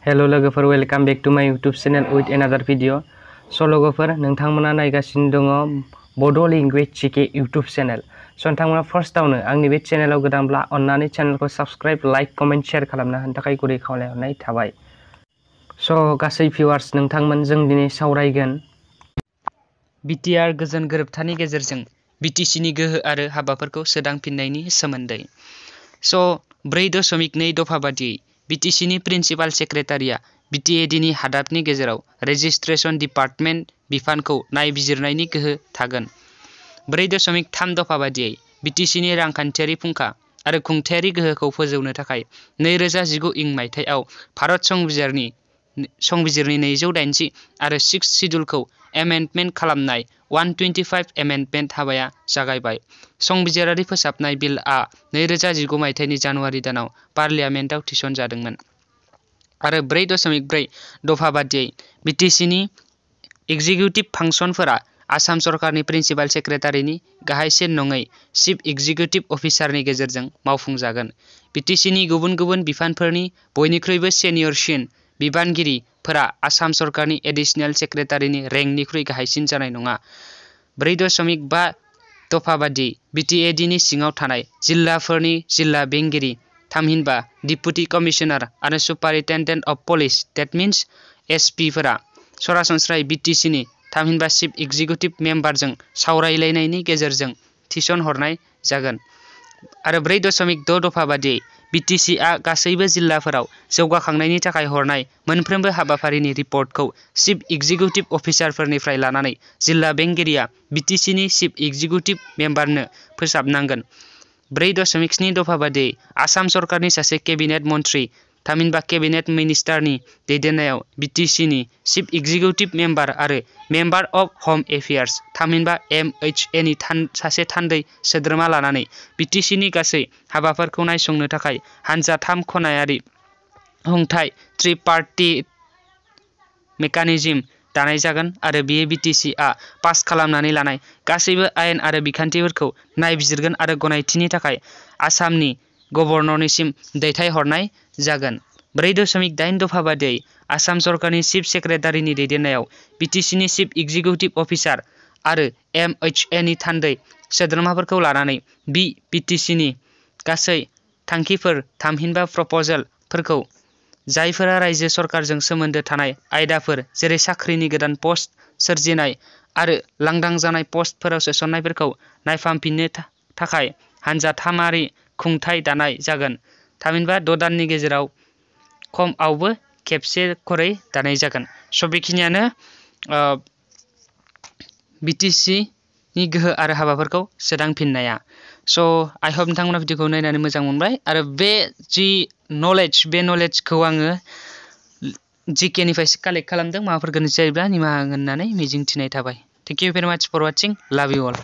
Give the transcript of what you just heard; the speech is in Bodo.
हेलो लोगोफोर, वेलकाम बैक टू माय यूट्यूब चैनल विथ एनादार भिडिअ। स' लोगोफोर, नोंथांमोना नायगासिनो दङ बड' लेंगुवेज जिके यूट्यूब चैनल। स' नोंथांमोना फार्स्टआवनो आंनि बे चैनलाव गोदानब्ला अन्नानै चैनलखौ साबस्क्राइब, लाइक, कमेन्ट, शेयार खालामनो होनो थाखाय गुरै खावलायहरनाय थाबाय। स' गासै भिउवार्स, नोंथांमोन जों दिनै सावरायगोन बिटिआर गोजोन गोरोबथानि गेजेरजों बिटिसिनि गोहो आरो हाबाफोरखौ सोदांफिननायनि सोमोन्दै। स' 4.2 दफा बादियै बिटिसिनि प्रिन्सिपाल सेक्रेटारिया बिटिएडिनि हादाबनि गेजेराव रेजिस्ट्रेशन डिपार्टमेन्ट बिफानखौ नायबिजिरनायनि गोहो थागोन। 4.3 दफा बादियै बिटिसिनि रांखान्थियारि फुंखा आरो खुंथायारि गोहोखौ फोजौनो थाखाय 2019 इं मायथाइयाव भारत संबिजिरनि 280 आरो 6 शिड्युलखौ एमेन्डमेन्ट खालामनाय 125 एमेन्डमेन्ट हाबाया जागायबाय। संबिजिरारि फोसाबनाय बिलआ 2019 मायथाइनि जानुवारि दानाव पार्लियामेन्टआव थिसनजादोंमोन आरो 4.4 दफा बादियै बिटिसिनि एग्जिकिउटिभ फांसनफोरा आसाम सरकारनि प्रिन्सिपाल सेक्रेटारिनि गाहायसिन नङै चिफ एग्जिकिउटिभ अफिसारनि गेजेरजों मावफुंजागोन। बिटिसिनि गुबुन गुबुन बिफानफोरनि बयनिख्रुइबो सेनियरसिन बिबानगिरिफोरा आसाम सरकारनि एडिशनेल सेक्रेटारिनि रेंकनिख्रुइ गाहायसिन जानाय नङा। 4.5 दफा बादियै बिटिएडिनि सिङाव थानाय जिल्लाफोरनि जिल्ला बेंगिरि, थामहिनबा डिप्युटि कमिशनार आरो superintendent of police that means एसपिफोरा सरासनस्रायै बिटिसिनि थामहिनबा चिफ एग्जिकिउटिभ मेम्बारजों सावरायलायनायनि गेजेरजों थिसनहरनाय जागोन। आरो 4.6 दफा बादियै बिटिसिआ गासैबो जिल्लाफोराव जौगाखांनायनि थाखाय हरनाय मोनफ्रोमबो हाबाफारिनि रिपर्टखौ चिफ एग्जिकिउटिभ अफिसारफोरनिफ्राय लानानै जिल्ला बेंगिरिया बिटिसिनि चिफ एग्जिकिउटिभ मेम्बारनो फोसाबनांगोन। 4.7 दफा बादियै आसाम सरकारनि सासे केबिनेट मन्थ्रि थामहिनबा केबिनेट मिनिस्टारनि दैदेननायाव बिटिसिनि चिफ एग्जिकिउटिभ मेम्बार आरो मेम्बार अफ होम एफेयार्स थामहिनबा एमएचएनि सासे थान्दै सोद्रोमा लानानै बिटिसिनि गासै हाबाफोरखौ नायसंनो थाखाय हानजा 3 खनायारि खुंथाय ट्रिपार्टिट मेकानिजम दानाय जागोन आरो बेयो बिटिसिआ पास खालामनानै लानाय गासैबो आयेन आरो बिखान्थिफोरखौ नायबिजिरगोन आरो गनायथिनि थाखाय आसामनि गभर्नरनिसिम दैथायहरनाय जागोन। 4.8 दफा बादियै आसाम सरकारनि चिफ सेक्रेटारिनि दैदेननायाव बिटिसिनि चिफ एग्जिकिउटिभ अफिसार आरो एमएचएनि थान्दै सोद्रोमाफोरखौ लानानै बिटिसिनि गासै थांखिफोर थामहिनबा प्रप'जालफोरखौ जायफोरा रायजो सरकारजों सोमोन्दो थानाय आयदाफोर जेरै साख्रिनि गोदान पस्ट सोरजिनाय आरो लांदां जानाय पस्टफोराव सोसननायफोरखौ नायफामफिननो थाखाय हानजा 3आरि खुंथाय दानाय जागोन। थामहिनबा 6 दाननि गेजेराव खमआवबो खेबसे खरै दानाय जागोन। स' बेखिनियानो बिटिसिनि गोहो आरो हाबाफोरखौ सोदांफिननाया। स' आइ होप नोंथांमोना भिडिअखौ नायनानै मोजां मोनबाय आरो बे जि बे नलेजखौ आङो जिकेनिफ्रायसो कालेक्ट खालामदों। माबाफोर गोरोन्थि जायोब्ला निमाहा होननानै मिजिंथिनाय थाबाय। थेंक इउ भेरि माच फर वाचिं। लाभ इउ अल।